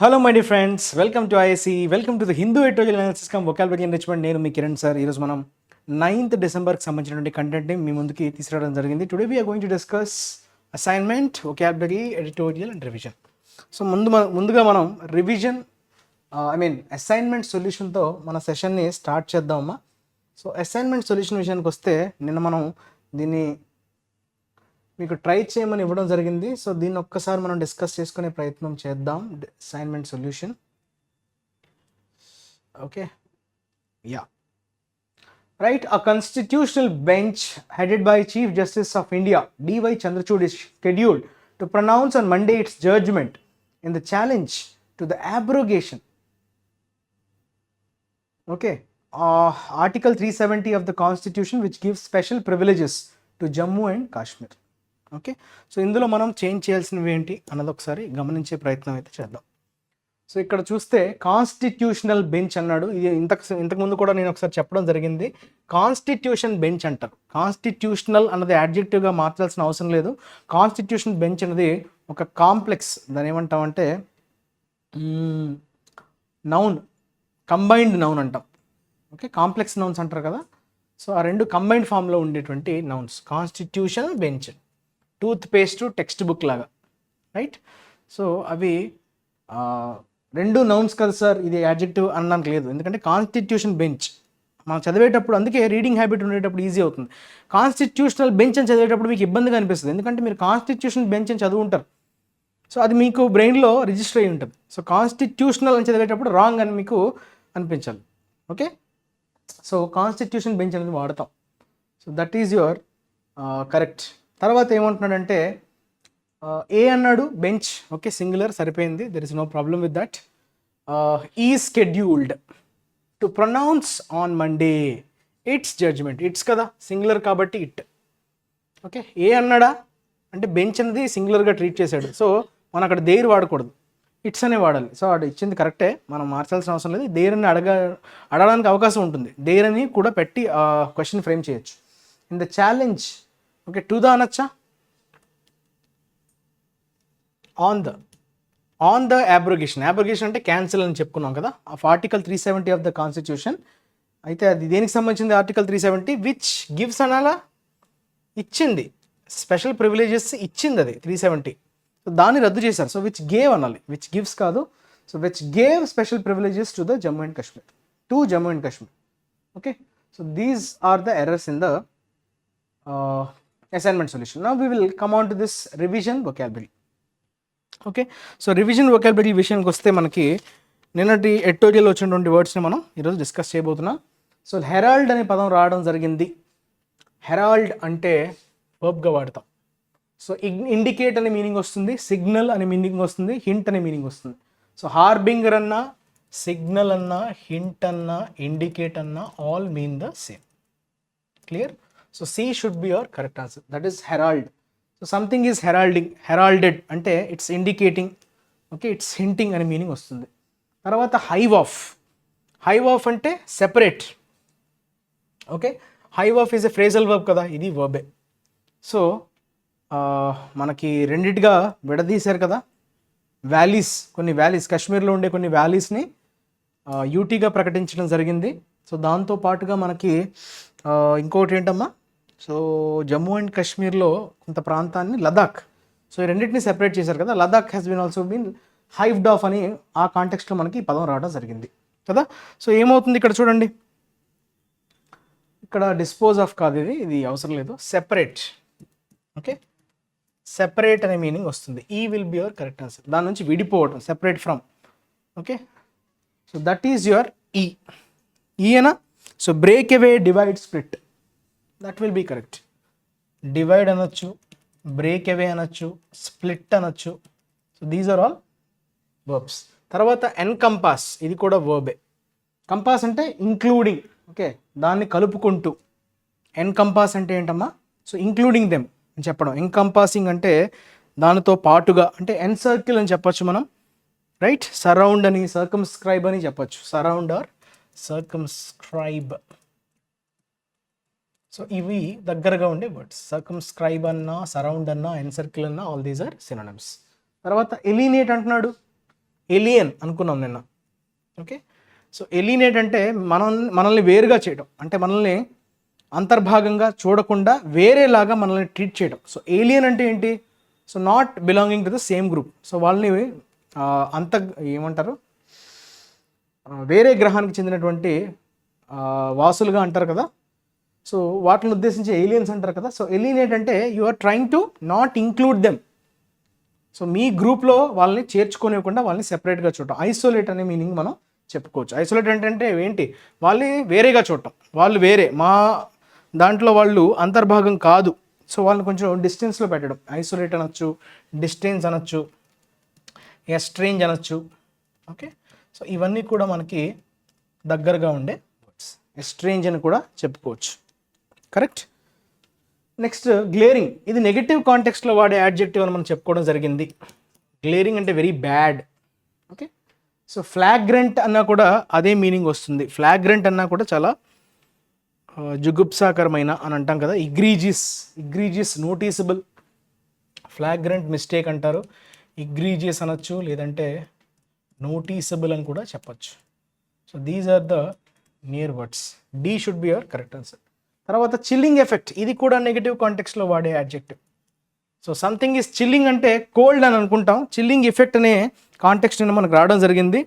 Hello my dear friends, welcome to IACE, welcome to the Hindu Editorial Analysis cum Vocabulary Enrichment. నేను మీ Kiran sir. ఈరోజు మనం 9th డిసెంబర్కి సంబంధించినటువంటి కంటెంట్ని మీ ముందుకి తీసుకురావడం జరిగింది. Today we're going to discuss assignment, vocabulary, editorial and revision. So ముందుగా మనం రివిజన్ అసైన్మెంట్ సొల్యూషన్తో మన సెషన్ని స్టార్ట్ చేద్దామమ్మా. సో అసైన్మెంట్ సొల్యూషన్ విషయానికి వస్తే నిన్న మనం దీన్ని మీకు ట్రై చేయమని ఇవ్వడం జరిగింది. సో దీన్ని ఒక్కసారి మనం డిస్కస్ చేసుకునే ప్రయత్నం చేద్దాం. Assignment solution. Okay, yeah right. A constitutional bench headed by Chief Justice of India D.Y. Chandrachud is scheduled to pronounce on Monday its judgment in the challenge to the abrogation. Okay, Article 370 of the Constitution, which gives special privileges to Jammu and Kashmir. Okay, so ఇందులో మనం change చేయాల్సినవి ఏంటి అన్నది ఒకసారి గమనించే ప్రయత్నం అయితే చేద్దాం. సో ఇక్కడ చూస్తే కాన్స్టిట్యూషనల్ బెంచ్ అన్నాడు. ఇది ఇంతకుముందు కూడా నేను ఒకసారి చెప్పడం జరిగింది. కాన్స్టిట్యూషన్ బెంచ్ అంటారు. కాన్స్టిట్యూషనల్ అన్నది యాడ్జెక్టివ్గా మార్చాల్సిన అవసరం లేదు. కాన్స్టిట్యూషన్ బెంచ్ అనేది ఒక కాంప్లెక్స్, దాని ఏమంటామంటే నౌన్, కంబైన్డ్ నౌన్ అంటాం. ఓకే, కాంప్లెక్స్ నౌన్స్ అంటారు కదా. సో ఆ రెండు కంబైన్డ్ ఫామ్లో ఉండేటువంటి nouns. Constitutional bench, tooth paste, text book లాగా, రైట్. సో అవి రెండు నౌన్స్ కదా సార్, ఇది యాడ్జెక్టివ్ అనడానికి లేదు. ఎందుకంటే కాన్స్టిట్యూషన్ బెంచ్ మనం చదివేటప్పుడు, అందుకే రీడింగ్ హ్యాబిట్ ఉండేటప్పుడు ఈజీ అవుతుంది. కాన్స్టిట్యూషనల్ బెంచ్ అని చదివేటప్పుడు మీకు ఇబ్బందిగా అనిపిస్తుంది, ఎందుకంటే మీరు కాన్స్టిట్యూషన్ బెంచ్ అని చదువుంటారు. సో అది మీకు బ్రెయిన్లో రిజిస్టర్ అయి ఉంటుంది. సో కాన్స్టిట్యూషనల్ అని చదివేటప్పుడు రాంగ్ అని మీకు అనిపించాలి. ఓకే, సో కాన్స్టిట్యూషన్ బెంచ్ అనేది వాడతాం. So that is your correct. తర్వాత ఏమంటున్నాడంటే ఏ అన్నాడు, బెంచ్. ఓకే, సింగులర్ సరిపోయింది, there is no problem with that. ఈ scheduled to pronounce on Monday its judgment. Its కదా, సింగులర్ కాబట్టి ఇట్. ఓకే, ఏ అన్నాడా అంటే బెంచ్ అనేది సింగులర్గా ట్రీట్ చేశాడు. సో మనం అక్కడ దేర్ వాడకూడదు, ఇట్స్ అనే వాడాలి. సో అది ఇచ్చింది కరెక్టే, మనం మార్చాల్సిన అవసరం లేదు. దేర్ అని అడగడానికి అవకాశం ఉంటుంది. దేర్ అని కూడా పెట్టి క్వశ్చన్ ఫ్రేమ్ చేయొచ్చు. In the challenge, okay, to the అనొచ్చా, ఆన్ ద అబ్రోగేషన్. అబ్రోగేషన్ అంటే క్యాన్సిల్ అని చెప్పుకున్నాం కదా, of article 370 of the constitution. అయితే అది దేనికి సంబంధించింది? ఆర్టికల్ 370 విచ్ గివ్స్ అనాలా, ఇచ్చింది, స్పెషల్ ప్రివిలేజెస్ ఇచ్చింది అది 370. సో దాన్ని రద్దు చేశారు. సో విచ్ గేవ్ అనాలి, విచ్ గివ్స్ కాదు. So which gave special privileges to the Jammu and Kashmir, to Jammu and Kashmir. Okay, so these are the errors in the assignment solution. Now we will come on to this revision vocabulary. Okay, so revision vocabulary విషయానికి వస్తే మనకి నిన్నటి editorial వచ్చినటువంటి వర్డ్స్ని మనం ఈరోజు discuss చేయబోతున్నాం. So Herald అనే పదం రావడం జరిగింది. హెరాల్డ్ అంటే వర్బ్గా వాడతాం. సో ఇండికేట్ అనే మీనింగ్ వస్తుంది, సిగ్నల్ అనే మీనింగ్ వస్తుంది, హింట్ అనే మీనింగ్ వస్తుంది. సో హార్బింగర్ అన్నా, సిగ్నల్ అన్నా, హింట్ అన్నా, ఇండికేట్ అన్నా all mean the same. Clear? So C should be your correct answer. That is herald. So something is heralded అంటే it's indicating, okay, it's hinting అనే meaning వస్తుంది. తర్వాత hive off. hive off అంటే separate. Okay, hive off is a phrasal verb కదా, ఇది verb. So మనకి రెండిటిగా విడదీశారు కదా. Valleys, కొన్ని వ్యాలీస్, కాశ్మీర్లో ఉండే కొన్ని వ్యాలీస్ని యూటీగా ప్రకటించడం జరిగింది. సో దాంతో పాటుగా మనకి ఇంకోటి ఏంటమ్మా, సో జమ్మూ అండ్ కాశ్మీర్లో కొంత ప్రాంతాన్ని లదాఖ్, సో ఈ రెండింటిని సెపరేట్ చేశారు కదా. Ladakh has been also been hived off అని ఆ కాంటెక్స్ట్లో మనకి పదం రావడం జరిగింది కదా. సో ఏమవుతుంది ఇక్కడ చూడండి, ఇక్కడ డిస్పోజ్ ఆఫ్ కాదు, ఇది అవసరం లేదు, సెపరేట్. ఓకే, సెపరేట్ అనే మీనింగ్ వస్తుంది. E will be your correct answer. దాని నుంచి విడిపోవడం, separate from. Okay, so that is your E. ఈయన so break away, divide, split, that will be correct. Divide అనొచ్చు, బ్రేక్ అవే అనొచ్చు, స్ప్లిట్ అనొచ్చు. So these are all verbs. తర్వాత encompass, ఇది కూడా వర్బే. కంపాస్ అంటే ఇంక్లూడింగ్, ఓకే, దాన్ని కలుపుకుంటూ. ఎన్కంపాస్ అంటే ఏంటమ్మా, సో ఇంక్లూడింగ్ దెమ్ అని చెప్పడం. ఎన్కంపాసింగ్ అంటే దానితో పాటుగా, అంటే ఎన్సర్కిల్ అని చెప్పొచ్చు మనం, రైట్. సరౌండ్ అని, సర్కమ్స్క్రైబ్ అని చెప్పొచ్చు. Surround are సర్కమ్స్క్రైబ్. సో ఇవి దగ్గరగా ఉండే వర్డ్స్. సర్కమ్స్క్రైబ్ అన్నా, సరౌండ్ అన్నా, ఎన్సర్కిల్ అన్నా, ఆల్ దీస్ ఆర్ సినోనిమ్స్. తర్వాత ఎలినేట్ అంటున్నాడు. ఎలియన్ అనుకున్నాం నిన్న. ఓకే, సో ఎలినేట్ అంటే మనల్ని వేరుగా చేయడం, అంటే మనల్ని అంతర్భాగంగా చూడకుండా వేరేలాగా మనల్ని ట్రీట్ చేయడం. సో ఏలియన్ అంటే ఏంటి? So not belonging to the same group. So వాళ్ళని ఏమంటారు, వేరే గ్రహానికి చెందినటువంటి వాసులుగా అంటారు కదా. సో వాటిని ఉద్దేశించి ఏలియన్స్ అంటారు కదా. సో ఎలినేట్ అంటే you are trying to not include them. So మీ గ్రూప్లో వాళ్ళని చేర్చుకోనివ్వకుండా వాళ్ళని సెపరేట్గా చూడటం, ఐసోలేట్ అనే మీనింగ్ మనం చెప్పుకోవచ్చు. ఐసోలేట్ అంటే ఏంటి? వాళ్ళని వేరేగా చూడటం, వాళ్ళు వేరే, మా దాంట్లో వాళ్ళు అంతర్భాగం కాదు. సో వాళ్ళని కొంచెం డిస్టెన్స్లో పెట్టడం, ఐసోలేట్ అనొచ్చు, డిస్టెన్స్ అనొచ్చు, ఎస్ట్రేంజ్ అనొచ్చు. ఓకే, సో ఇవన్నీ కూడా మనకి దగ్గరగా ఉండే వర్డ్స్. ఎస్ట్రేంజ్ అని కూడా చెప్పుకోవచ్చు. కరెక్ట్. Next glaring. ఇది నెగిటివ్ కాంటెక్స్ట్లో వాడే యాడ్జెక్టివ్ అని మనం చెప్పుకోవడం జరిగింది. గ్లేరింగ్ అంటే వెరీ బ్యాడ్. ఓకే, సో ఫ్లాగ్రెంట్ అన్నా కూడా అదే మీనింగ్ వస్తుంది. ఫ్లాగ్రెంట్ అన్నా కూడా చాలా జుగుప్సాకరమైన అని అంటాం కదా. ఇగ్రీజియస్ నోటీసబుల్, ఫ్లాగ్రెంట్ మిస్టేక్ అంటారు, ఇగ్రీజియస్ అనొచ్చు, లేదంటే నోటీసబుల్ అని కూడా చెప్పచ్చు. So these are the near words. D should be your correct answer. తర్వాత చిల్లింగ్ ఎఫెక్ట్, ఇది కూడా నెగిటివ్ కాంటెక్స్లో వాడే adjective. So something is chilling అంటే కోల్డ్ అని అనుకుంటాం. చిల్లింగ్ ఎఫెక్ట్ అనే కాంటెక్స్ట్ మనకు రావడం జరిగింది.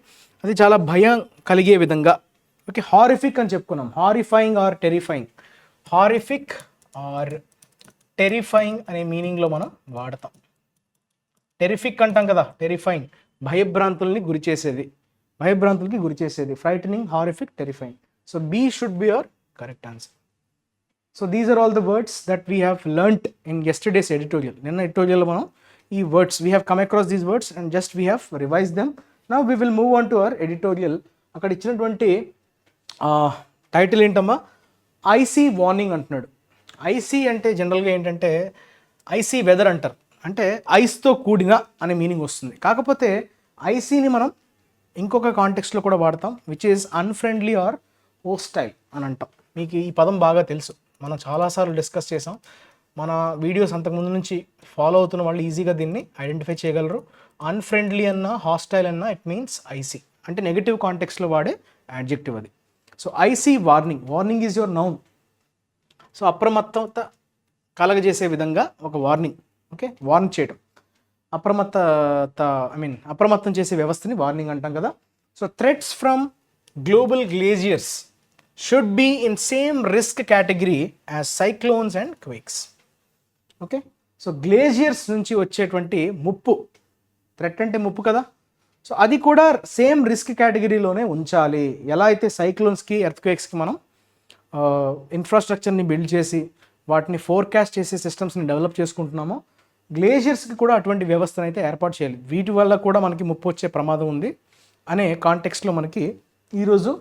అది చాలా భయం కలిగే విధంగా. ఓకే, హారిఫిక్ అని చెప్పుకున్నాం. Horrifying or terrifying, horrific or terrifying అనే మీనింగ్లో మనం వాడతాం. టెరిఫిక్ అంటాం కదా, టెరిఫైయింగ్ భయభ్రాంతుల్ని గురి చేసేది, భయభ్రాంతులకి గురి చేసేది. Frightening, horrific, terrifying. So B should be your correct answer. So these are all the words that we have learnt in yesterday's editorial. Nenna editorial మనం ఈ words we have come across these words and just we have revised them. Now we will move on to our editorial. అక్కడ ఇచ్చినటువంటి title ఏంటమ్మా? IC warning అంటున్నాడు. IC అంటే జనరల్గా ఏంటంటే IC weather అంటారు, అంటే ఐస్తో కూడిన అనే మీనింగ్ వస్తుంది. కాకపోతే ఐసీని మనం ఇంకొక కాంటెక్స్ట్లో కూడా వాడతాం, which is unfriendly or hostile అని అంటాం. మీకు ఈ పదం బాగా తెలుసు, మనం చాలాసార్లు డిస్కస్ చేసాం. మన వీడియోస్ అంతకుముందు నుంచి ఫాలో అవుతున్న వాళ్ళు ఈజీగా దీన్ని ఐడెంటిఫై చేయగలరు. అన్ఫ్రెండ్లీ అన్నా హాస్టైల్ అన్నా ఇట్ మీన్స్ ఐసీ, అంటే నెగిటివ్ కాంటెక్స్లో వాడే యాడ్జెక్టివ్ అది. So icy warning, warning is your noun. So అప్రమత్తత కలగజేసే విధంగా ఒక వార్నింగ్. ఓకే, వార్న్ చేయడం, అప్రమత్తం చేసే వ్యవస్థని వార్నింగ్ అంటాం కదా. So threats from global glaciers should be in same risk category as cyclones and quakes. Okay, so glaciers నుంచి వచ్చేటువంటి ముప్పు, థ్రెట్ అంటే ముప్పు కదా, సో అది కూడా సేమ్ రిస్క్ కేటగిరీలోనే ఉంచాలి. ఎలా అయితే సైక్లోన్స్కి, ఎర్త్క్వేక్స్కి మనం ఇన్ఫ్రాస్ట్రక్చర్ని బిల్డ్ చేసి వాటిని ఫోర్కాస్ట్ చేసే సిస్టమ్స్ని డెవలప్ చేసుకుంటున్నామో, గ్లేజియర్స్కి కూడా అటువంటి వ్యవస్థను అయితే ఏర్పాటు చేయాలి. వీటి వల్ల కూడా మనకి ముప్పు వచ్చే ప్రమాదం ఉంది అనే కాంటెక్స్ట్లో మనకి ఈరోజు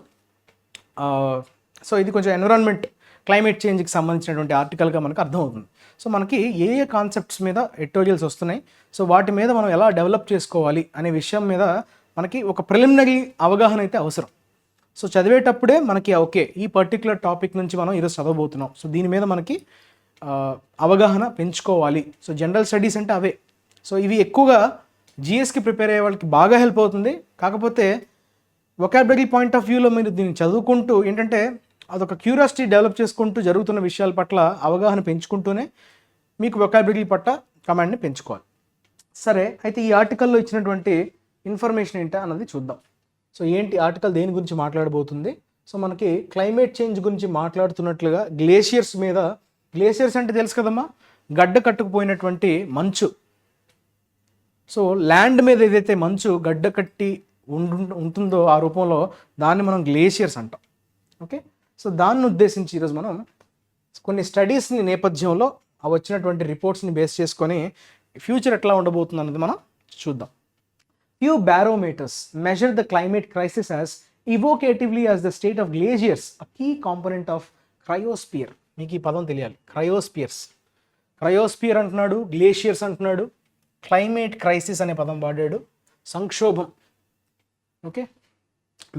సో ఇది కొంచెం ఎన్విరాన్మెంట్, క్లైమేట్ చేంజ్కి సంబంధించినటువంటి ఆర్టికల్గా మనకు అర్థమవుతుంది. సో మనకి ఏ ఏ కాన్సెప్ట్స్ మీద ఎడిటోరియల్స్ వస్తున్నాయి, సో వాటి మీద మనం ఎలా డెవలప్ చేసుకోవాలి అనే విషయం మీద మనకి ఒక ప్రిలిమినరీ అవగాహన అయితే అవసరం. సో చదివేటప్పుడే మనకి ఓకే ఈ పర్టికులర్ టాపిక్ నుంచి మనం ఈరోజు చదవబోతున్నాం, సో దీని మీద మనకి అవగాహన పెంచుకోవాలి. సో జనరల్ స్టడీస్ అంటే అవే. సో ఇవి ఎక్కువగా జిఎస్కి ప్రిపేర్ అయ్యే వాళ్ళకి బాగా హెల్ప్ అవుతుంది. కాకపోతే వొకాబులరీ పాయింట్ ఆఫ్ వ్యూలో మీరు దీన్ని చదువుకుంటూ ఏంటంటే అదొక క్యూరియాసిటీ డెవలప్ చేసుకుంటూ జరుగుతున్న విషయాల పట్ల అవగాహన పెంచుకుంటూనే మీకు వొకాబులరీ పట్ల కమాండ్ని పెంచుకోవాలి. సరే, అయితే ఈ ఆర్టికల్లో ఇచ్చినటువంటి ఇన్ఫర్మేషన్ ఏంటా అన్నది చూద్దాం. సో ఏంటి ఆర్టికల్, దేని గురించి మాట్లాడబోతుంది? సో మనకి క్లైమేట్ చేంజ్ గురించి మాట్లాడుతున్నట్లుగా గ్లేషియర్స్ మీద, గ్లేషియర్స్ అంటే తెలుసు కదమ్మా, గడ్డ కట్టుకుపోయినటువంటి మంచు. సో ల్యాండ్ మీద ఏదైతే మంచు గడ్డ కట్టి ఉంటుందో ఆ రూపంలో దాన్ని మనం గ్లేషియర్స్ అంటాం. ఓకే, సో దాన్ని ఉద్దేశించి ఈరోజు మనం కొన్ని స్టడీస్ని నేపథ్యంలో వచ్చినటువంటి రిపోర్ట్స్ని బేస్ చేసుకొని ఫ్యూచర్ ఎట్లా ఉండబోతుంది అన్నది మనం చూద్దాం. Few barometers measure the climate crisis as evocatively as the state of glaciers, a key component of cryosphere. మీకు ఈ పదం తెలియాలి, క్రయోస్పియర్ అంటున్నాడు, గ్లేషియర్స్ అంటున్నాడు, క్లైమేట్ క్రైసిస్ అనే పదం వాడాడు, సంక్షోభం. ఓకే,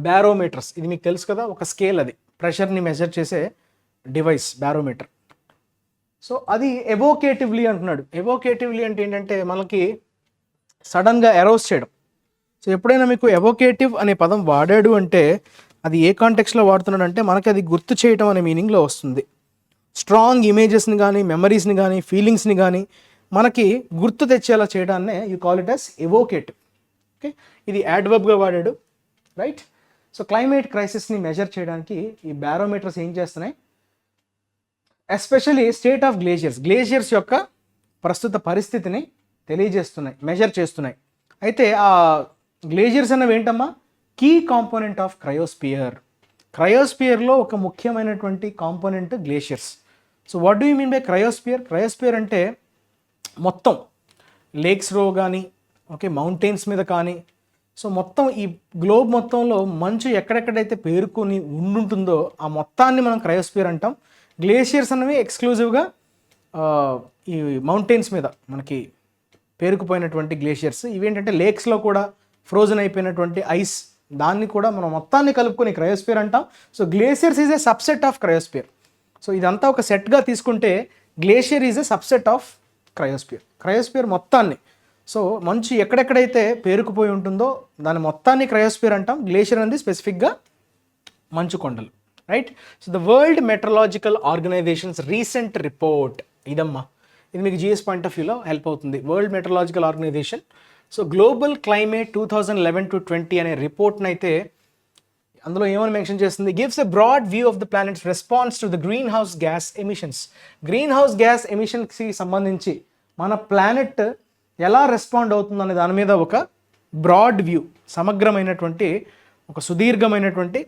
బ్యారోమీటర్స్ ఇది మీకు తెలుసు కదా, ఒక స్కేల్, అది ప్రెషర్ని మెజర్ చేసే డివైస్ బ్యారోమీటర్. సో అది ఎవోకేటివ్లీ అంటున్నాడు. ఎవోకేటివ్లీ అంటే ఏంటంటే మనకి సడన్గా అరౌజ్ చేయడం. సో ఎప్పుడైనా మీకు ఎవోకేటివ్ అనే పదం వాడాడు అంటే అది ఏ కాంటెక్స్లో వాడుతున్నాడు అంటే మనకి అది గుర్తు చేయటం అనే మీనింగ్లో వస్తుంది. స్ట్రాంగ్ ఇమేజెస్ని కానీ మెమరీస్ని కానీ ఫీలింగ్స్ని కానీ మనకి గుర్తు తెచ్చేలా చేయడాన్నే you call it as evocative. Okay, ఇది యాడ్వర్బ్గా వాడాడు, రైట్. సో క్లైమేట్ క్రైసిస్ని మెజర్ చేయడానికి ఈ బ్యారోమీటర్స్ ఏం చేస్తున్నాయి, ఎస్పెషల్లీ స్టేట్ ఆఫ్ గ్లేషియర్స్ యొక్క ప్రస్తుత పరిస్థితిని తెలియజేస్తున్నాయి, మెజర్ చేస్తున్నాయి. అయితే ఆ గ్లేషియర్స్ అన్నవి ఏంటమ్మా, కీ కాంపోనెంట్ ఆఫ్ క్రయోస్పియర్లో ఒక ముఖ్యమైనటువంటి component glaciers. So what do you mean by cryosphere అంటే మొత్తం లేక్స్లో కానీ ఓకే మౌంటైన్స్ మీద కానీ, సో మొత్తం ఈ గ్లోబ్ మొత్తంలో మంచు ఎక్కడెక్కడైతే పేరుకొని ఉండుంటుందో ఆ మొత్తాన్ని మనం క్రయోస్పియర్ అంటాం. గ్లేషియర్స్ అనేవి ఎక్స్క్లూజివ్గా ఈ మౌంటైన్స్ మీద మనకి పేరుకుపోయినటువంటి గ్లేషియర్స్. ఇవేంటంటే లేక్స్లో కూడా ఫ్రోజన్ అయిపోయినటువంటి ఐస్, దాన్ని కూడా మనం మొత్తాన్ని కలుపుకొని క్రయోస్పియర్ అంటాం. So glaciers is a subset of cryosphere. So ఇదంతా ఒక సెట్గా తీసుకుంటే glacier is a subset of cryosphere మొత్తాన్ని. సో మంచు ఎక్కడెక్కడైతే పేరుకుపోయి ఉంటుందో దాని మొత్తాన్ని క్రయోస్పియర్ అంటాం. గ్లేషియర్ అనేది స్పెసిఫిక్గా మంచు కొండలు, right. So the world meteorological organisations recent report ఇదమ్మా, ఇది మీకు జిఎస్ పాయింట్ ఆఫ్ వ్యూలో హెల్ప్ అవుతుంది. World meteorological organisation so global climate 2011-20 అనే రిపోర్ట్ని అయితే అందులో ఏమని మెన్షన్ చేస్తుంది, gives a broad view of the planet's response to the green house gas ఎమిషన్స్కి సంబంధించి మన ప్లానెట్ ఎలా రెస్పాండ్ అవుతుందనే దాని మీద ఒక బ్రాడ్ వ్యూ, సమగ్రమైనటువంటి ఒక సుదీర్ఘమైనటువంటి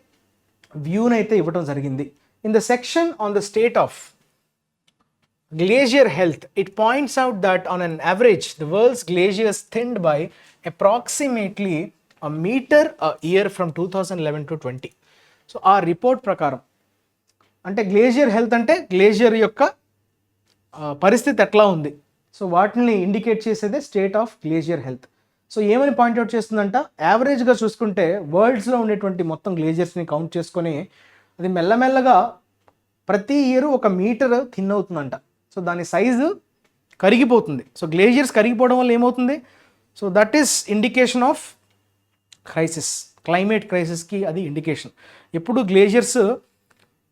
వ్యూని అయితే ఇవ్వడం జరిగింది. In the section on the state of glacier health, it points out that on an average the world's glaciers thinned by approximately a meter a year from 2011-20. So ఆ రిపోర్ట్ ప్రకారం అంటే గ్లేషియర్ హెల్త్ అంటే glacier యొక్క పరిస్థితి ఎట్లా ఉంది, so వాటిని indicate చేసేదే state of glacier health. So ఏమని పాయింట్అవుట్ చేస్తుందంట, యావరేజ్గా చూసుకుంటే వరల్డ్స్లో ఉండేటువంటి మొత్తం గ్లేషియర్స్ని కౌంట్ చేసుకొని అది మెల్లమెల్లగా ప్రతి ఇయర్ 1 మీటర్ థిన్ అవుతుందంట. సో దాని సైజు కరిగిపోతుంది. సో గ్లేషియర్స్ కరిగిపోవడం వల్ల ఏమవుతుంది, so that is indication of crisis, climate క్రైసిస్కి అది ఇండికేషన్. ఎప్పుడు గ్లేషియర్స్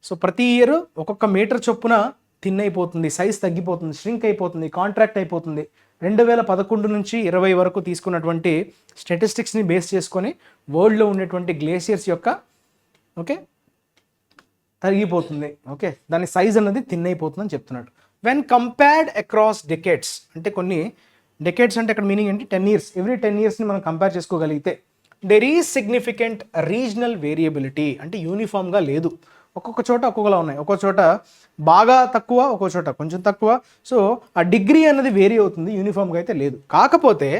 సో ప్రతి ఇయర్ 1 మీటర్ చొప్పున థిన్ అయిపోతుంది, సైజ్ తగ్గిపోతుంది, ష్రింక్ అయిపోతుంది, కాంట్రాక్ట్ అయిపోతుంది. 2011 నుంచి 20 వరకు తీసుకున్నటువంటి స్టాటిస్టిక్స్ని బేస్ చేసుకొని వరల్డ్లో ఉండేటువంటి గ్లేషియర్స్ యొక్క ఓకే తరిగిపోతుంది, ఓకే దాని సైజ్ అన్నది థిన్ అయిపోతుందని చెప్తున్నాడు. వెన్ కంపేర్డ్ అక్రాస్ డెకేడ్స్, అంటే కొన్ని డెకేడ్స్ అంటే అక్కడ మీనింగ్ ఏంటి, 10 years, ఎవ్రీ 10 yearsని మనం కంపేర్ చేసుకోగలిగితే there is significant regional variability, అంటే యూనిఫామ్గా లేదు, ఒక్కొక్క చోట ఒక్కొక్కలా ఉన్నాయి, ఒక్కొక్క చోట బాగా తక్కువ, ఒక్కొక్క చోట కొంచెం తక్కువ. సో ఆ డిగ్రీ అన్నది వేరీ అవుతుంది, యూనిఫామ్గా అయితే లేదు. కాకపోతే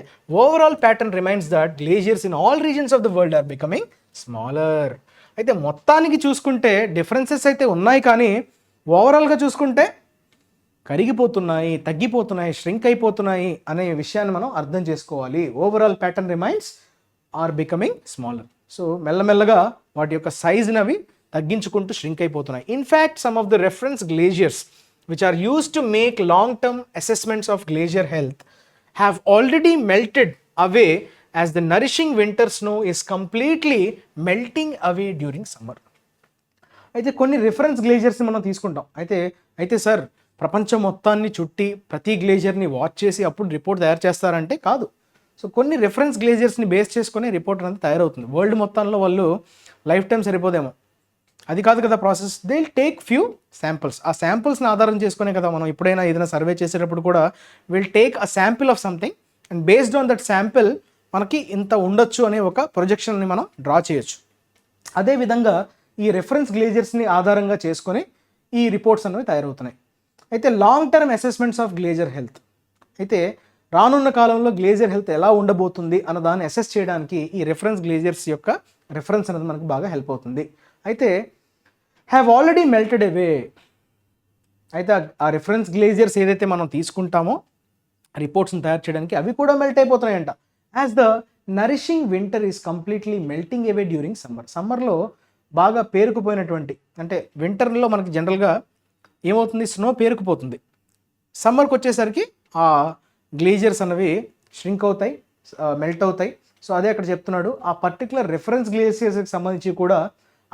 overall pattern remains that glaciers in all regions of the world are becoming smaller. అయితే మొత్తానికి చూసుకుంటే డిఫరెన్సెస్ అయితే ఉన్నాయి, కానీ ఓవరాల్గా చూసుకుంటే కరిగిపోతున్నాయి, తగ్గిపోతున్నాయి, ష్రింక్ అయిపోతున్నాయి అనే విషయాన్ని మనం అర్థం చేసుకోవాలి. Overall pattern remains are becoming smaller. So మెల్లమెల్లగా వాటి యొక్క సైజుని అవి తగ్గించుకుంటూ ష్రింక్ అయిపోతున్నాయి. In fact some of the reference glaciers which are used to make long term assessments of glacier health have already melted away as the nourishing winter snow is completely melting away during summer. అయితే కొన్ని reference గ్లేషియర్స్ని మనం తీసుకుంటాం. అయితే sir ప్రపంచం మొత్తాన్ని చుట్టి ప్రతి గ్లేషియర్ని watch చేసి అప్పుడు రిపోర్ట్ తయారు చేస్తారంటే కాదు. సో కొన్ని రిఫరెన్స్ గ్లేషియర్స్ని బేస్ చేసుకొని రిపోర్ట్ అనేది తయారవుతుంది. వరల్డ్ మొత్తంలో వాళ్ళు లైఫ్ టైం సరిపోదేమో, అది కాదు కదా process. They will take few samples, ఆ శాంపిల్స్ని ఆధారం చేసుకునే కదా మనం ఎప్పుడైనా ఏదైనా సర్వే చేసేటప్పుడు కూడా will take a sample of something and based on that sample మనకి ఇంత ఉండొచ్చు అనే ఒక ప్రొజెక్షన్ని మనం డ్రా చేయొచ్చు. అదేవిధంగా ఈ రెఫరెన్స్ గ్లేషియర్స్ని ఆధారంగా చేసుకొని ఈ రిపోర్ట్స్ అనేవి తయారవుతున్నాయి. అయితే long term assessments of glacier health, అయితే రానున్న కాలంలో గ్లేషియర్ హెల్త్ ఎలా ఉండబోతుంది అన్న దాన్ని అసెస్ చేయడానికి ఈ రెఫరెన్స్ గ్లేషియర్స్ యొక్క రెఫరెన్స్ అనేది మనకు బాగా హెల్ప్ అవుతుంది. అయితే హ్యావ్ ఆల్రెడీ మెల్టెడ్ అవే, అయితే ఆ రెఫరెన్స్ గ్లేషియర్స్ ఏదైతే మనం తీసుకుంటామో రిపోర్ట్స్ని తయారు చేయడానికి అవి కూడా మెల్ట్ అయిపోతున్నాయంట. As the nourishing winter is completely melting away during సమ్మర్లో బాగా పేరుకుపోయినటువంటి, అంటే వింటర్లో మనకి జనరల్గా ఏమవుతుంది, స్నో పేరుకుపోతుంది. సమ్మర్కి వచ్చేసరికి ఆ గ్లేషియర్స్ అనేవి ష్రింక్ అవుతాయి, మెల్ట్ అవుతాయి. సో అదే అక్కడ చెప్తున్నాడు, ఆ పర్టికులర్ రెఫరెన్స్ గ్లేసియర్స్కి సంబంధించి కూడా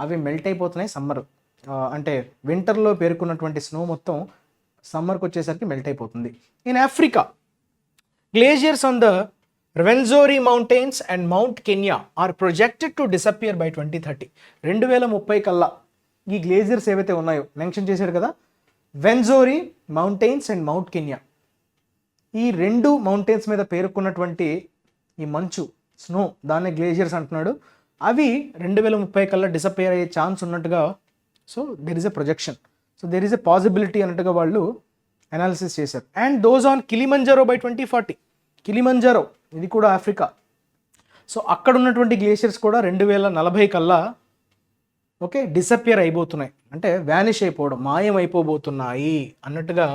అవి మెల్ట్ అయిపోతున్నాయి సమ్మర్, అంటే వింటర్లో పేర్కొన్నటువంటి స్నో మొత్తం సమ్మర్కి వచ్చేసరికి మెల్ట్ అయిపోతుంది. In Africa, glaciers on the Rwenzori Mountains and Mount Kenya are projected to disappear by 2030. 2030 కల్లా ఈ గ్లేజియర్స్ ఏవైతే ఉన్నాయో మెన్షన్ చేశాడు కదా, వెన్జోరీ మౌంటైన్స్ అండ్ మౌంట్ కెన్యా, ఈ రెండు మౌంటైన్స్ మీద పేర్కొన్నటువంటి ఈ మంచు స్నో దాన్ని గ్లేజియర్స్ అంటున్నాడు. అవి 2030 కల్లా డిసప్పేర్ అయ్యే ఛాన్స్ ఉన్నట్టుగా, so there is a projection, so there is a possibility అన్నట్టుగా వాళ్ళు అనాలిసిస్ చేశారు. And those on Kilimanjaro by 2040, Kilimanjaro ఇది కూడా ఆఫ్రికా, సో అక్కడ ఉన్నటువంటి గ్లేషియర్స్ కూడా 2040 కల్లా ఓకే డిసప్పియర్ అయిపోతున్నాయి, అంటే వ్యానిష్ అయిపోవడం, మాయం అయిపోబోతున్నాయి అన్నట్టుగా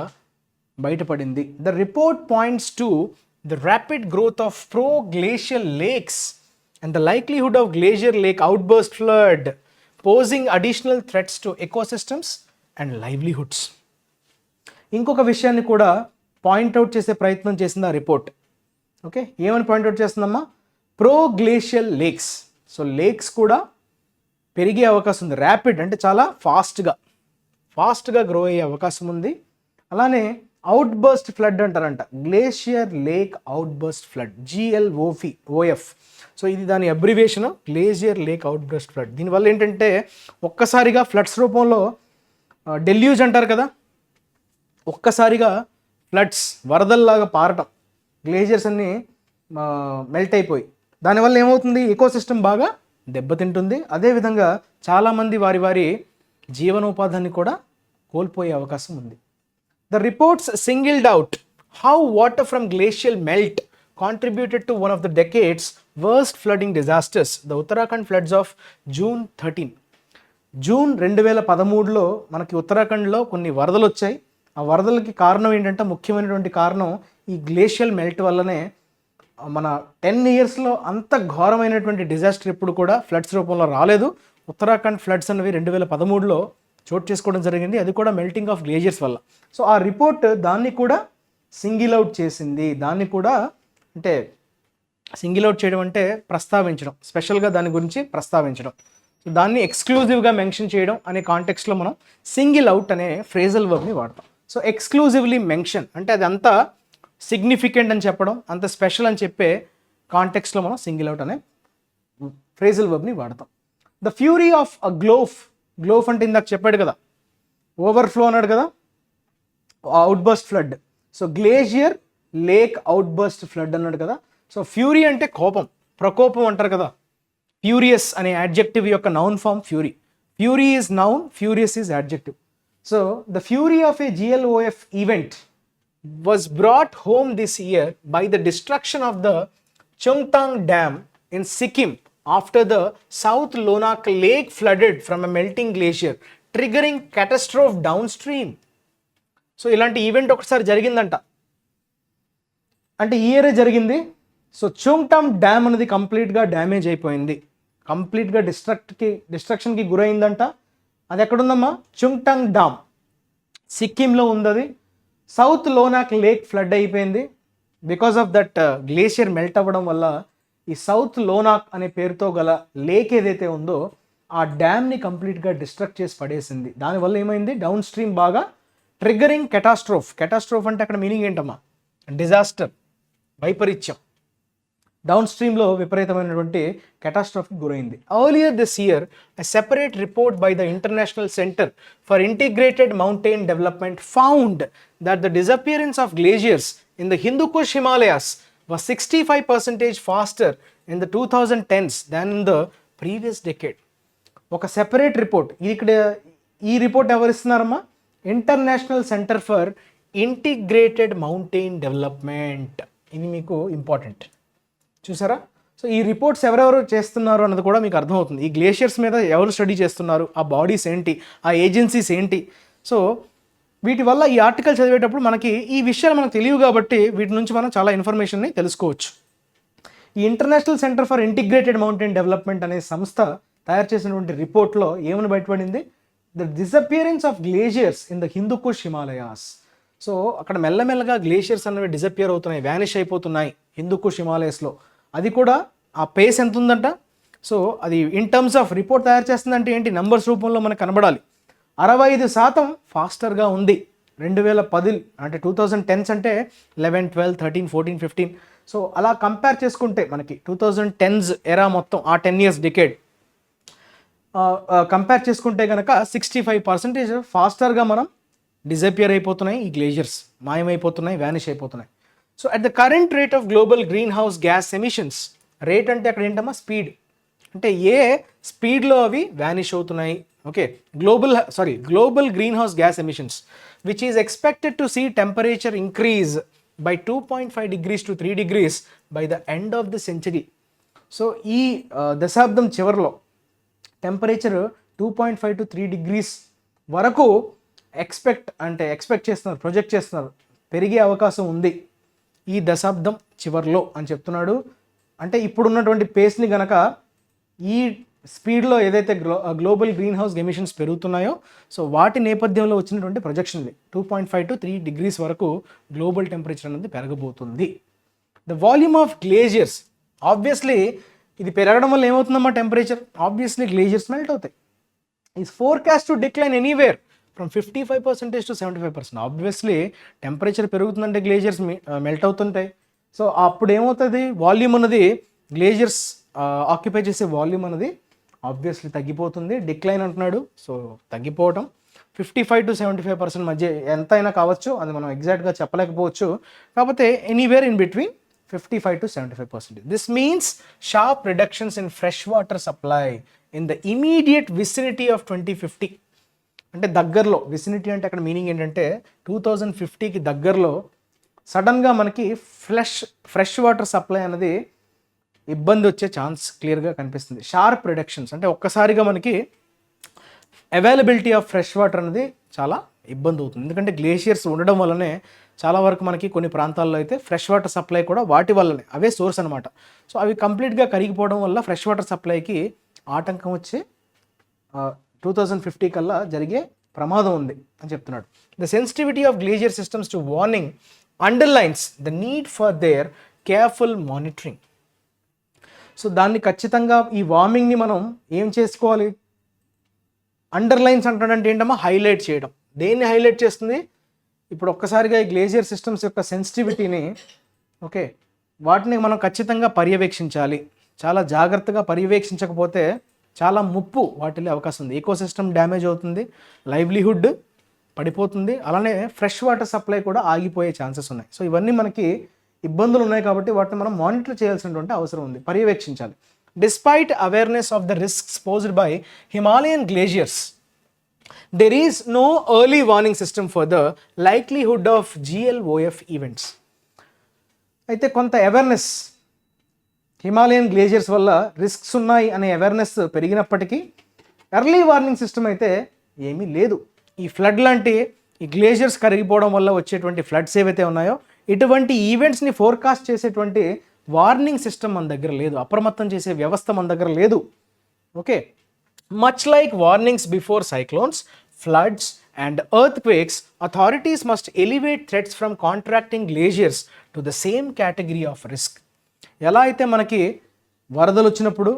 బయటపడింది. The report points to the rapid growth of proglacial lakes and the likelihood of glacier lake outburst flood posing additional threats to ecosystems and livelihoods. ఇంకొక విషయాన్ని కూడా పాయింట్అవుట్ చేసే ప్రయత్నం చేసింది ఆ రిపోర్ట్. ఓకే, ఏమని పాయింట్అవుట్ చేస్తుందమ్మా? Proglacial lakes, so lakes కూడా పెరిగే అవకాశం ఉంది, ర్యాపిడ్ అంటే చాలా ఫాస్ట్గా గ్రో అయ్యే అవకాశం ఉంది. అలానే అవుట్ బర్స్ట్ ఫ్లడ్ అంటారంట, glacier lake out burst flood, GLOF. So ఇది దాని abbreviation, glacier lake out burst flood. దీనివల్ల ఏంటంటే ఒక్కసారిగా ఫ్లడ్స్ రూపంలో డెల్యూజ్ అంటారు కదా, ఒక్కసారిగా ఫ్లడ్స్ వరదల్లాగా పారటం, గ్లేషియర్స్ అన్నీ మెల్ట్ అయిపోయి దానివల్ల ఏమవుతుంది, ఎకోసిస్టమ్ బాగా దెబ్బతింటుంది. అదేవిధంగా చాలామంది వారి జీవనోపాధిని కూడా కోల్పోయే అవకాశం ఉంది. The reports singled out how water from glacial melt contributed to one of the decade's worst flooding disasters, the Uttarakhand floods of June 13. June 2013లో మనకి ఉత్తరాఖండ్లో కొన్ని వరదలు వచ్చాయి. ఆ వరదలకి కారణం ఏంటంటే, ముఖ్యమైనటువంటి కారణం ఈ గ్లేషియల్ మెల్ట్ వల్లనే. మన 10 yearsలో అంత ఘోరమైనటువంటి డిజాస్టర్ ఇప్పుడు కూడా ఫ్లడ్స్ రూపంలో రాలేదు. ఉత్తరాఖండ్ ఫ్లడ్స్ అనేవి 2013లో చోటు చేసుకోవడం జరిగింది, అది కూడా మెల్టింగ్ ఆఫ్ గ్లేషియర్స్ వల్ల. సో ఆ రిపోర్ట్ దాన్ని కూడా సింగిల్ అవుట్ చేసింది, దాన్ని కూడా అంటే సింగిల్ అవుట్ చేయడం అంటే ప్రస్తావించడం, స్పెషల్గా దాని గురించి ప్రస్తావించడం, సో దాన్ని ఎక్స్క్లూజివ్గా మెన్షన్ చేయడం అనే కాంటెక్స్లో మనం సింగిల్ అవుట్ అనే ఫ్రేజల్ వర్బ్ని వాడతాం. సో ఎక్స్క్లూజివ్లీ మెన్షన్ అంటే అది అంత సిగ్నిఫికెంట్ అని చెప్పడం, అంత స్పెషల్ అని చెప్పే కాంటెక్స్లో మనం సింగిల్ అవుట్ అనే ఫ్రేజల్ వర్బ్ని వాడతాం. ద ఫ్యూరీ ఆఫ్ అ గ్లోఫ్ అంటే ఇందాక చెప్పాడు కదా, ఓవర్ఫ్లో అన్నాడు కదా, outburst flood. So glacier lake outburst flood అన్నాడు కదా. సో ఫ్యూరీ అంటే కోపం, ప్రకోపం అంటారు కదా. ఫ్యూరియస్ అనే యాడ్జెక్టివ్ యొక్క noun form fury. Fury is noun, furious is adjective. So the fury of a GLOF event was brought home this year by the destruction of the Chungtang Dam in Sikkim after the South Lonak Lake flooded from a melting glacier, triggering catastrophe downstream. So ఇలాంటి event ఒకసారి జరిగిందంట, అంటే ఈ ఇయరే జరిగింది. So చుంగ్టాంగ్ dam అనేది కంప్లీట్గా damage అయిపోయింది, కంప్లీట్గా డిస్ట్రక్షన్కి గురైందంట. అది ఎక్కడుందమ్మా? చుంగ్టాంగ్ డ్యామ్ సిక్కింలో ఉంది. అది సౌత్ లోనాక్ లేక్ ఫ్లడ్ అయిపోయింది. Because of that glacier melt అవ్వడం వల్ల ఈ సౌత్ లోనాక్ అనే పేరుతో గల లేక్ ఏదైతే ఉందో ఆ డ్యామ్ని కంప్లీట్గా డిస్ట్రక్ట్ చేసి పడేసింది. దానివల్ల ఏమైంది, డౌన్ స్ట్రీమ్ బాగా ట్రిగ్గరింగ్ కెటాస్ట్రోఫ్ అంటే అక్కడ మీనింగ్ ఏంటమ్మా? డిజాస్టర్, వైపరీత్యం. డౌన్ స్ట్రీమ్లో విపరీతమైనటువంటి కెటాస్ట్రోఫ్కి గురైంది. Earlier this year a separate report by the International Center for Integrated Mountain Development found that the disappearance of glaciers in the Hindu Kush Himalayas was 65% faster in the 2010s than in the previous decade. ఒక separate report, ఇక్కడ ఈ report ఎవరిస్తున్నారమ్మా? International centre for integrated mountain development. ఇది మీకు important, చూసారా? So ఈ reports ఎవరెవరు చేస్తున్నారు అన్నది కూడా మీకు అర్థమవుతుంది. ఈ గ్లేషియర్స్ మీద ఎవరు స్టడీ చేస్తున్నారు, ఆ బాడీస్ ఏంటి, ఆ ఏజెన్సీస్ ఏంటి. సో వీటి వల్ల ఈ ఆర్టికల్ చదివేటప్పుడు మనకి ఈ విషయాలు మనకు తెలియవు కాబట్టి వీటి నుంచి మనం చాలా ఇన్ఫర్మేషన్ని తెలుసుకోవచ్చు. ఈ International centre for integrated mountain Development అనే సంస్థ తయారు చేసినటువంటి రిపోర్ట్లో ఏమని బయటపడింది? The disappearance of glaciers in the Hindu Kush Himalayas. So అక్కడ మెల్లమెల్లగా గ్లేషియర్స్ అనేవి డిసపియర్ అవుతున్నాయి, వ్యానిష్ అయిపోతున్నాయి హిందూ కుష్ హిమాలయస్లో. అది కూడా ఆ పేస్ ఎంత ఉందంట. సో అది ఇన్ టర్మ్స్ ఆఫ్ రిపోర్ట్ తయారు చేస్తుందంటే ఏంటి, నంబర్స్ రూపంలో మనకు కనబడాలి. 65% ఫాస్టర్గా ఉంది 2010 అంటే 2010s అంటే 11, 12, 13, 14, 15. సో అలా కంపేర్ చేసుకుంటే మనకి 2010s ఎరా మొత్తం ఆ 10 years డికేడ్ కంపేర్ చేసుకుంటే కనుక 65% ఫాస్టర్గా మనం డిజపియర్ అయిపోతున్నాయి ఈ గ్లేజియర్స్, మాయమైపోతున్నాయి, వ్యానిష్ అయిపోతున్నాయి. So at the current rate of global green house gas emissions, rate అంటే అక్కడ ఏంటమ్మా స్పీడ్, అంటే ఏ స్పీడ్లో అవి వ్యానిష్ అవుతున్నాయి. Okay, global green house gas emissions which is expected to see temperature increase by 2.5 degrees to 3 degrees by the end of the century. So ఈ దశాబ్దం చివరిలో టెంపరేచర్ 2.5 to 3 degrees వరకు ఎక్స్పెక్ట్ చేస్తున్నారు, ప్రొజెక్ట్ చేస్తున్నారు, పెరిగే అవకాశం ఉంది ఈ దశాబ్దం చివరిలో అని చెప్తున్నాడు. అంటే ఇప్పుడున్నటువంటి పేస్ని గనక ఈ స్పీడ్లో ఏదైతే గ్లోబల్ గ్రీన్ హౌస్ ఎమిషన్స్ పెరుగుతున్నాయో, సో వాటి నేపథ్యంలో వచ్చినటువంటి ప్రొజెక్షన్ 2.5 to 3 degrees వరకు గ్లోబల్ టెంపరేచర్ అనేది పెరగబోతుంది. The volume of glaciers, obviously ఇది పెరగడం వల్ల ఏమవుతుందమ్మా టెంపరేచర్, ఆబ్వియస్లీ గ్లేజియర్స్ మెల్ట్ అవుతాయి. Is forecast to decline anywhere from 55% to 75%. Obviously temperature పెరుగుతుందంటే గ్లేజియర్స్ మెల్ట్ అవుతుంటాయి. సో అప్పుడు ఏమవుతుంది, వాల్యూమ్ అన్నది గ్లేజియర్స్ ఆక్యుపై చేసే వాల్యూమ్ అన్నది ఆబ్వియస్లీ తగ్గిపోతుంది. డిక్లైన్ అంటున్నాడు, సో తగ్గిపోవటం 55 to 75% మధ్య ఎంత అయినా కావచ్చు, అది మనం ఎగ్జాక్ట్గా చెప్పలేకపోవచ్చు. కాకపోతే anywhere in between 55 to 75%. This means sharp reductions in fresh water supply in the immediate vicinity of 2050. అంటే దగ్గరలో, విసినిటీ అంటే అక్కడ మీనింగ్ ఏంటంటే 2050కి దగ్గరలో సడన్గా మనకి ఫ్రెష్ వాటర్ సప్లై అనేది ఇబ్బంది వచ్చే ఛాన్స్ క్లియర్గా కనిపిస్తుంది. షార్ప్ రిడక్షన్స్ అంటే ఒక్కసారిగా మనకి అవైలబిలిటీ ఆఫ్ ఫ్రెష్ వాటర్ అనేది చాలా ఇబ్బంది అవుతుంది. ఎందుకంటే గ్లేషియర్స్ ఉండడం వల్లనే చాలా వరకు మనకి కొన్ని ప్రాంతాల్లో అయితే ఫ్రెష్ వాటర్ సప్లై కూడా వాటి వల్లనే, అవే సోర్స్ అనమాట. సో అవి కంప్లీట్గా కరిగిపోవడం వల్ల ఫ్రెష్ వాటర్ సప్లైకి ఆటంకం వచ్చి 2050 కల్లా జరిగే ప్రమాదం ఉంది అని చెప్తున్నాడు. The sensitivity of glacier systems to warning underlines the need for their careful monitoring. So దాన్ని ఖచ్చితంగా ఈ వార్మింగ్ని మనం ఏం చేసుకోవాలి, అండర్లైన్స్ అంటాడంటే ఏంటమ్మా హైలైట్ చేయడం. దేన్ని హైలైట్ చేస్తుంది, ఇప్పుడు ఒక్కసారిగా ఈ గ్లేజియర్ సిస్టమ్స్ యొక్క సెన్సిటివిటీని, ఓకే, వాటిని మనం ఖచ్చితంగా పర్యవేక్షించాలి. చాలా జాగ్రత్తగా పర్యవేక్షించకపోతే చాలా ముప్పు వాటిల్లే అవకాశం ఉంది. ఈకోసిస్టమ్ డ్యామేజ్ అవుతుంది, లైవ్లీహుడ్ పడిపోతుంది, అలానే ఫ్రెష్ వాటర్ సప్లై కూడా ఆగిపోయే ఛాన్సెస్ ఉన్నాయి. సో ఇవన్నీ మనకి ఇబ్బందులు ఉన్నాయి కాబట్టి వాటిని మనం మానిటర్ చేయాల్సినటువంటి అవసరం ఉంది, పర్యవేక్షించాలి. Despite awareness of the risks posed by Himalayan glaciers, there is no early warning system for the likelihood of GLOF events. అయితే కొంత అవేర్నెస్ హిమాలయన్ గ్లేజియర్స్ వల్ల రిస్క్స్ ఉన్నాయి అనే అవేర్నెస్ పెరిగినప్పటికీ ఎర్లీ వార్నింగ్ సిస్టమ్ అయితే ఏమీ లేదు. ఈ ఫ్లడ్ లాంటి ఈ గ్లేజియర్స్ కరిగిపోవడం వల్ల వచ్చేటువంటి ఫ్లడ్స్ ఏవైతే ఉన్నాయో ఇటువంటి ఈవెంట్స్ని ఫోర్కాస్ట్ చేసేటువంటి వార్నింగ్ సిస్టమ్ మన దగ్గర లేదు, అప్రమత్తం చేసే వ్యవస్థ మన దగ్గర లేదు. Okay, much like warnings before cyclones, floods and earthquakes, authorities must elevate threats from contracting glaciers to the same category of risk. ఎలా అయితే మనకి వరదలు వచ్చినప్పుడు,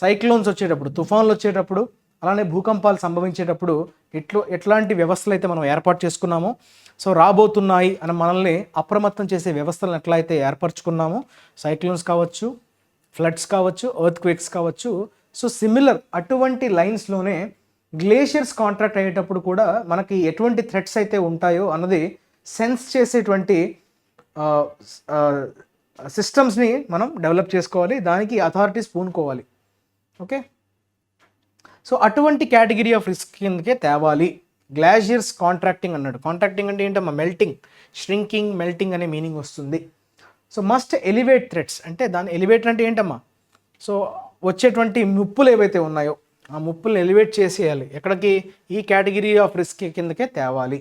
సైక్లోన్స్ వచ్చేటప్పుడు, తుఫాన్లు వచ్చేటప్పుడు, అలానే భూకంపాలు సంభవించేటప్పుడు ఎట్లాంటి వ్యవస్థలు అయితే మనం ఏర్పాటు చేసుకున్నామో, సో రాబోతున్నాయి అని మనల్ని అప్రమత్తం చేసే వ్యవస్థలను ఎట్లయితే ఏర్పరచుకున్నామో, సైక్లోన్స్ కావచ్చు, ఫ్లడ్స్ కావచ్చు, ఎర్త్క్వేక్స్ కావచ్చు, సో సిమిలర్ అటువంటి లైన్స్లోనే గ్లేషియర్స్ కాంట్రాక్ట్ అయ్యేటప్పుడు కూడా మనకి ఎటువంటి థ్రెట్స్ అయితే ఉంటాయో అన్నది సెన్స్ చేసేటువంటి సిస్టమ్స్ని మనం డెవలప్ చేసుకోవాలి, దానికి అథారిటీస్ పూనుకోవాలి. ఓకే, సో అటువంటి కేటగిరీ ఆఫ్ రిస్క్ కిందకే తేవాలి గ్లేషియర్స్ కాంట్రాక్టింగ్ అన్నాడు. కాంట్రాక్టింగ్ అంటే ఏంటమ్మా, మెల్టింగ్, ష్రింకింగ్, మెల్టింగ్ అనే మీనింగ్ వస్తుంది. సో మస్ట్ ఎలివేట్ థ్రెట్స్ అంటే దాని ఎలివేటర్ అంటే ఏంటమ్మా, సో వచ్చేటువంటి ముప్పులు ఏవైతే ఉన్నాయో ఆ ముప్పుల్ని ఎలివేట్ చేసేయాలి, ఎక్కడికి, ఈ కేటగిరీ ఆఫ్ రిస్క్ కిందకే తేవాలి.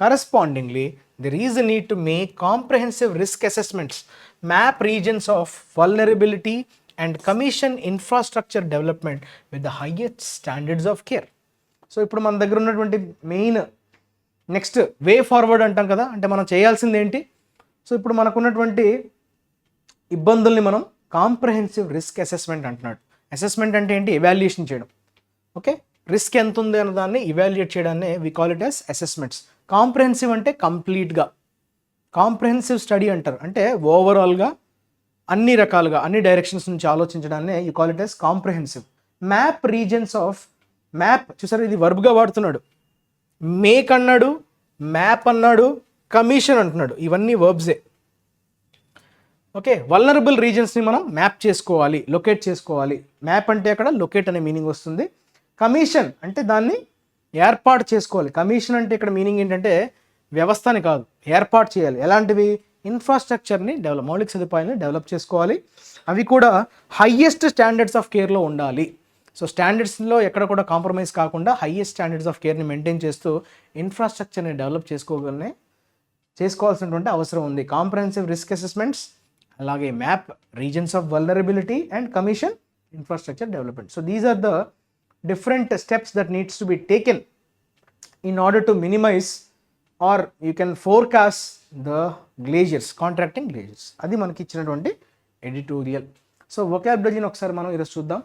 Correspondingly there is a need to make comprehensive risk assessments, map regions of vulnerability and commission infrastructure development with the highest standards of care. So ఇప్పుడు మన దగ్గర ఉన్నటువంటి మెయిన్ నెక్స్ట్ వే ఫార్వర్డ్ అంటాం కదా, అంటే మనం చేయాల్సింది ఏంటి, సో ఇప్పుడు మనకున్నటువంటి ఇబ్బందుల్ని మనం కాంప్రహెన్సివ్ రిస్క్ అసెస్మెంట్ అంటున్నాడు. అసెస్మెంట్ అంటే ఏంటి? ఎవాల్యుయేషన్ చేయడం. ఓకే, రిస్క్ ఎంత ఉంది అన్న దాన్ని ఇవాల్యుయేట్ చేయడాన్ని we call it as assessments. Comprehensive అంటే కంప్లీట్గా, కాంప్రహెన్సివ్ స్టడీ అంటారు. అంటే ఓవరాల్గా అన్ని రకాలుగా అన్ని డైరెక్షన్స్ నుంచి ఆలోచించడాన్ని you call it as comprehensive. Map regions of, map చూసారు ఇది వర్బ్గా వాడుతున్నాడు. మేక్ అన్నాడు, మ్యాప్ అన్నాడు, కమిషన్ అంటున్నాడు, ఇవన్నీ వర్బ్సే. ఓకే, వల్నరబుల్ రీజన్స్ని మనం మ్యాప్ చేసుకోవాలి, లొకేట్ చేసుకోవాలి. మ్యాప్ అంటే అక్కడ లొకేట్ అనే మీనింగ్ వస్తుంది. కమిషన్ అంటే దాన్ని ఏర్పాటు చేసుకోవాలి. కమిషన్ అంటే ఇక్కడ మీనింగ్ ఏంటంటే వ్యవస్థని కాదు, ఏర్పాటు చేయాలి. ఎలాంటివి? ఇన్ఫ్రాస్ట్రక్చర్ని డెవలప్, మౌలిక సదుపాయాలని డెవలప్ చేసుకోవాలి. అవి కూడా హయ్యెస్ట్ స్టాండర్డ్స్ ఆఫ్ కేర్లో ఉండాలి. సో స్టాండర్డ్స్లో ఎక్కడ కూడా కాంప్రమైజ్ కాకుండా హయ్యెస్ట్ స్టాండర్డ్స్ ఆఫ్ కేర్ని మెయింటైన్ చేస్తూ ఇన్ఫ్రాస్ట్రక్చర్ని డెవలప్ చేసుకోవాల్సినటువంటి అవసరం ఉంది. కాంప్రహెన్సివ్ రిస్క్ అసెస్మెంట్స్, అలాగే map regions of vulnerability and commission infrastructure development. So these are the different steps that needs to be taken in order to minimise or you can forecast the glaciers, contracting glaciers. అది మనకి ఇచ్చినటువంటి editorial. So వొకాబులరీని ఒకసారి మనం ఈరోజు చూద్దాం.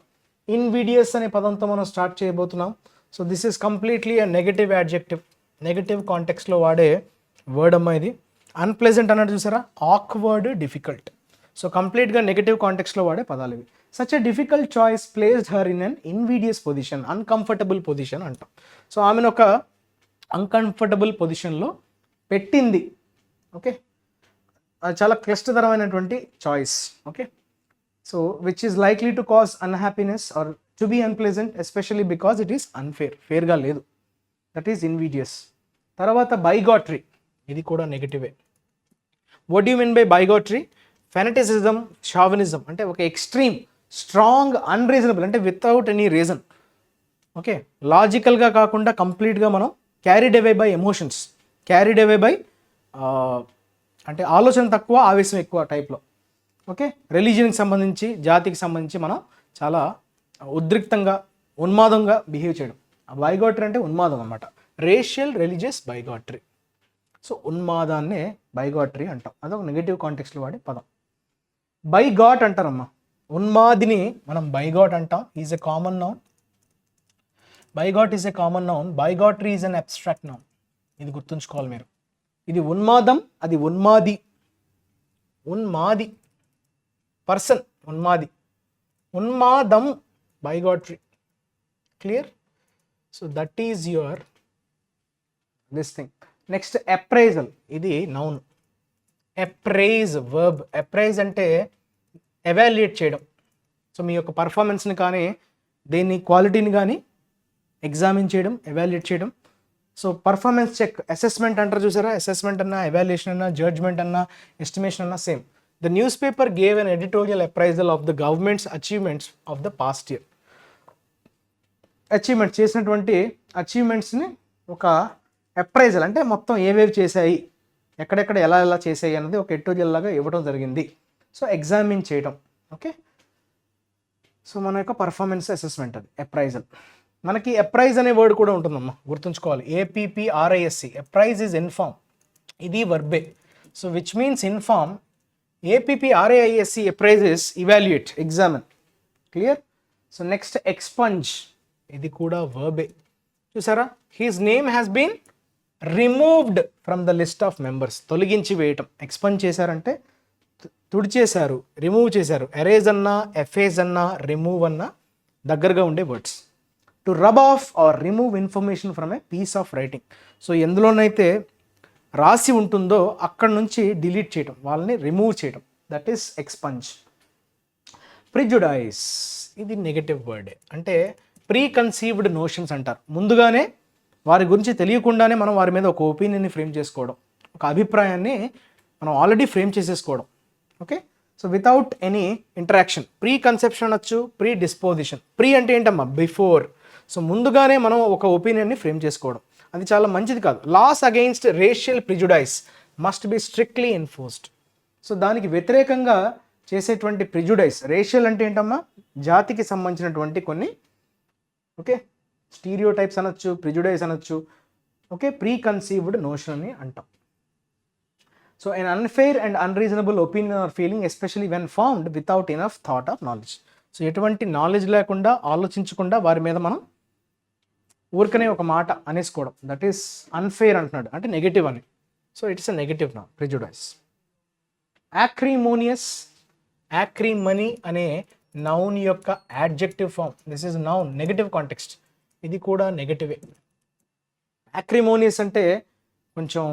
ఇన్విడియస్ అనే పదంతో మనం స్టార్ట్ చేయబోతున్నాం. So this is completely a negative adjective, negative కాంటెక్స్లో వాడే వర్డ్ అమ్మా ఇది. అన్ప్లెజెంట్ అన్నట్టు చూసారా, ఆక్వర్డ్, డిఫికల్ట్. సో కంప్లీట్గా నెగటివ్ కాంటెక్స్లో వాడే పదాలు ఇవి. Such a difficult choice placed her in an invidious position, uncomfortable position అంటాం. సో ఆమెను ఒక అన్కంఫర్టబుల్ పొజిషన్లో పెట్టింది. ఓకే, అది చాలా క్లిష్టతరమైనటువంటి choice. Okay, so which is likely to cause unhappiness or to be unpleasant especially because it is unfair, ఫేర్గా లేదు, that is invidious. తర్వాత బైగాటరీ, ఇది కూడా నెగటివే. What you mean by bigotry? Fanaticism, chauvinism అంటే ఒక ఎక్స్ట్రీమ్, స్ట్రాంగ్, అన్రీజనబుల్ అంటే without any reason. Okay, లాజికల్గా కాకుండా కంప్లీట్గా మనం carried away by emotions, carried away by అంటే ఆలోచన తక్కువ, ఆవేశం ఎక్కువ టైప్లో. ఓకే, రిలీజియన్కి సంబంధించి, జాతికి సంబంధించి మనం చాలా ఉద్రిక్తంగా, ఉన్మాదంగా బిహేవ్ చేయడం. బైగాటరీ అంటే ఉన్మాదం అన్నమాట. Racial, religious bigotry. సో ఉన్మాదాన్నే బైగాటరీ అంటాం. అదొక నెగటివ్ కాంటెక్స్లో వాడే పదం. బైగాట్ అంటారమ్మా, ఉన్మాదిని మనం బైగాట్ అంటాం. Is a common noun. Bigot is a common noun. Bigotry is an abstract noun. ఇది గుర్తుంచుకోవాలి మీరు. ఇది ఉన్మాదం, అది ఉన్మాది. ఉన్మాది పర్సన్, ఉన్మాది. ఉన్మాదం bigotry. Clear? So that is your this thing. Next appraisal, ఇది నౌన్. Appraise verb. అప్రైజ్ అంటే ఎవాల్యుయేట్ చేయడం. సో మీ యొక్క పర్ఫార్మెన్స్ని కానీ, దేని క్వాలిటీని కానీ ఎగ్జామిన్ చేయడం, ఎవాల్యుయేట్ చేయడం. సో పర్ఫార్మెన్స్ చెక్, అసెస్మెంట్ అంటారు చూసారా. అసెస్మెంట్ అన్నా, ఎవాల్యుయేషన్ అన్నా, జడ్జ్మెంట్ అన్నా, ఎస్టిమేషన్ అన్నా same. The news paper gave an editorial appraisal of the governments achievements of the past year. Achievement చేసినటువంటి అచీవ్మెంట్స్ని ఒక అప్రైజల్ అంటే మొత్తం ఏవేవి చేశాయి, ఎక్కడెక్కడ ఎలా ఎలా చేశాయి అన్నది ఒక ఎడిటోరియల్ లాగా ఇవ్వడం జరిగింది. సో ఎగ్జామిన్ చేయడం. ఓకే, సో మన యొక్క పర్ఫార్మెన్స్ అసెస్మెంట్ అది అప్రైజల్. మనకి అప్రైజ్ అనే వర్డ్ కూడా ఉంటుందమ్మా, గుర్తుంచుకోవాలి. APPRISE, apprise is inform. ఇది వర్బే. So which means inform. APPRISE, appraise is evaluate, examine. Clear? So next expunge, ఇది కూడా వర్బే. చూసారా, his name has been removed from the list of members. తొలగించి వేయటం. ఎక్స్పంజ్ చేశారంటే తుడిచేశారు, రిమూవ్ చేశారు. ఎరేజ్ అన్నా, ఎఫేజ్ అన్నా, రిమూవ్ అన్నా దగ్గరగా ఉండే words. To rub off or remove information from a piece of writing. So ఎందులోనైతే రాసి ఉంటుందో అక్కడ నుంచి డిలీట్ చేయడం, వాళ్ళని రిమూవ్ చేయడం, దట్ ఈస్ ఎక్స్పంజ్. ప్రిజుడైజ్, ఇది నెగటివ్ వర్డే. అంటే ప్రీ కన్సీవ్డ్ నోషన్స్ అంటారు. ముందుగానే వారి గురించి తెలియకుండానే మనం వారి మీద ఒక ఒపీనియన్ని ఫ్రేమ్ చేసుకోవడం, ఒక అభిప్రాయాన్ని మనం ఆల్రెడీ ఫ్రేమ్ చేసేసుకోవడం. Okay, so without any interaction. Preconception అనొచ్చు, ప్రీ డిస్పోజిషన్. ప్రీ అంటే ఏంటమ్మా? బిఫోర్. సో ముందుగానే మనం ఒక ఒపీనియన్ని ఫ్రేమ్ చేసుకోవడం, అది చాలా మంచిది కాదు. Laws against racial prejudice must be strictly enforced. So దానికి వ్యతిరేకంగా చేసేటువంటి ప్రిజుడైస్. రేషియల్ అంటే ఏంటమ్మా? జాతికి సంబంధించినటువంటి కొన్ని ఓకే స్టీరియో టైప్స్ అనొచ్చు, ప్రిజుడైస్ అనొచ్చు. ఓకే, ప్రీ కన్సీవ్డ్ నోషన్ అని అంటాం. So an unfair and unreasonable opinion or feeling especially when formed without enough thought or knowledge. So ఎటువంటి నాలెడ్జ్ లేకుండా ఆలోచించకుండా వారి మీద మనం ఊరికనే ఒక మాట అనేసుకోవడం, దట్ ఈస్ అన్ఫేర్ అంటున్నాడు, అంటే నెగటివ్ అని. సో ఇట్స్ అ నెగటివ్ నా ప్రిజుడైస్. యాక్రిమోనియస్, యాక్రిమనీ అనే నౌన్ యొక్క adjective form, this is noun, negative context, ఇది కూడా నెగటివే. యాక్రిమోనియస్ అంటే కొంచెం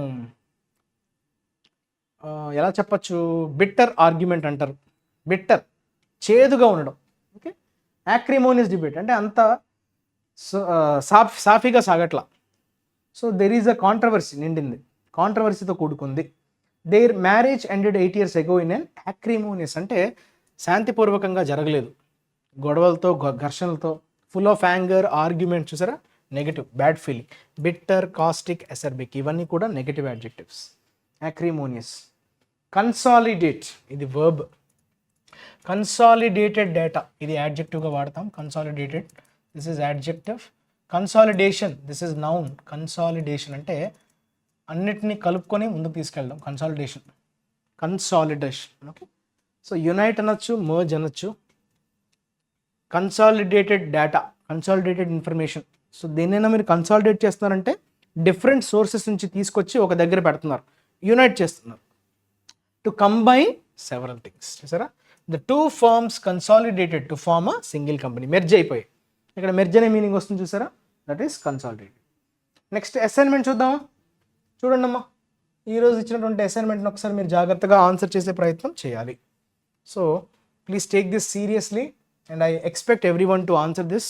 ఎలా చెప్పచ్చు, బిట్టర్ ఆర్గ్యుమెంట్ అంటారు, బిట్టర్, చేదుగా ఉండడం. ఓకే, యాక్రిమోనియస్ డిబేట్ అంటే అంత సాఫీగా సాగట్లా. So there is a controversy, నిండింది, కాంట్రవర్సీతో కూడుకుంది. Their marriage ended 8 years ago in an acrimonious అంటే శాంతిపూర్వకంగా జరగలేదు, గొడవలతో, ఘర్షణలతో, ఫుల్ ఆఫ్ యాంగర్, ఆర్గ్యుమెంట్. చూసారా, negative, bad feeling. Bitter, caustic, acerbic, ఇవన్నీ కూడా నెగటివ్ అడ్జెక్టివ్స్. యాక్రిమోనియస్. కన్సాలిడేట్, ఇది వర్బ్. కన్సాలిడేటెడ్ డేటా, ఇది యాడ్జెక్టివ్గా వాడతాం, consolidated, this is adjective. Consolidation, this is noun. Consolidation అంటే అన్నిటినీ కలుపుకొని ముందుకు తీసుకెళ్ళడం, consolidation, consolidation. Okay, so unite అనొచ్చు, మర్జ్ అనొచ్చు. Consolidated data, consolidated information. So దేన్నైనా మీరు కన్సాలిడేట్ చేస్తున్నారంటే డిఫరెంట్ సోర్సెస్ నుంచి తీసుకొచ్చి ఒక దగ్గర పెడుతున్నారు, యూనైట్ చేస్తున్నారు. To combine several things. చూసారా, the two firms consolidated to form a single company, merge అయిపోయి. ఇక్కడ మెర్జ్ అనే మీనింగ్ వస్తుంది, చూసారా, that is consolidated. Next assignment చూద్దామా. చూడండి అమ్మా, ఈరోజు ఇచ్చినటువంటి అసైన్మెంట్ని ఒకసారి మీరు జాగ్రత్తగా ఆన్సర్ చేసే ప్రయత్నం చేయాలి. So please take this seriously and I expect everyone to answer this.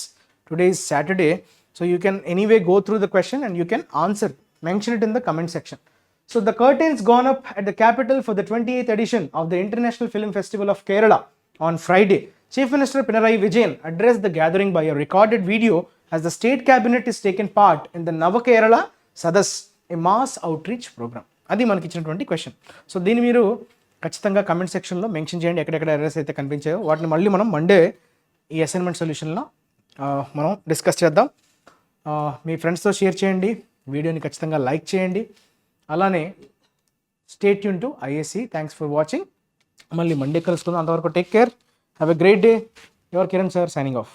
Today is Saturday, so you can anyway go through the question and you can answer, mention it in the comment section. So the curtains gone up at the capital for the 28th edition of the International Film Festival of Kerala on Friday. Chief Minister Pinarayi Vijayan addressed the gathering by a recorded video as the state cabinet is taken part in the Nava Kerala Sadas, a mass outreach program. అది మనకి ఇచ్చినటువంటి question. So దీన్ని మీరు ఖచ్చితంగా comment సెక్షన్లో mention చేయండి, ఎక్కడెక్కడ errors అయితే కనిపించాయో వాటిని మళ్ళీ మనం మండే ఈ అసైన్మెంట్ సొల్యూషన్లో మనం డిస్కస్ చేద్దాం. మీ ఫ్రెండ్స్తో షేర్ చేయండి, వీడియోని ఖచ్చితంగా లైక్ చేయండి. అలానే stay tune to IAC. Thanks for watching. మళ్ళీ మండే కలుసుకుందాం. అంతవరకు take care, have a great day. Your Kiran sir signing off.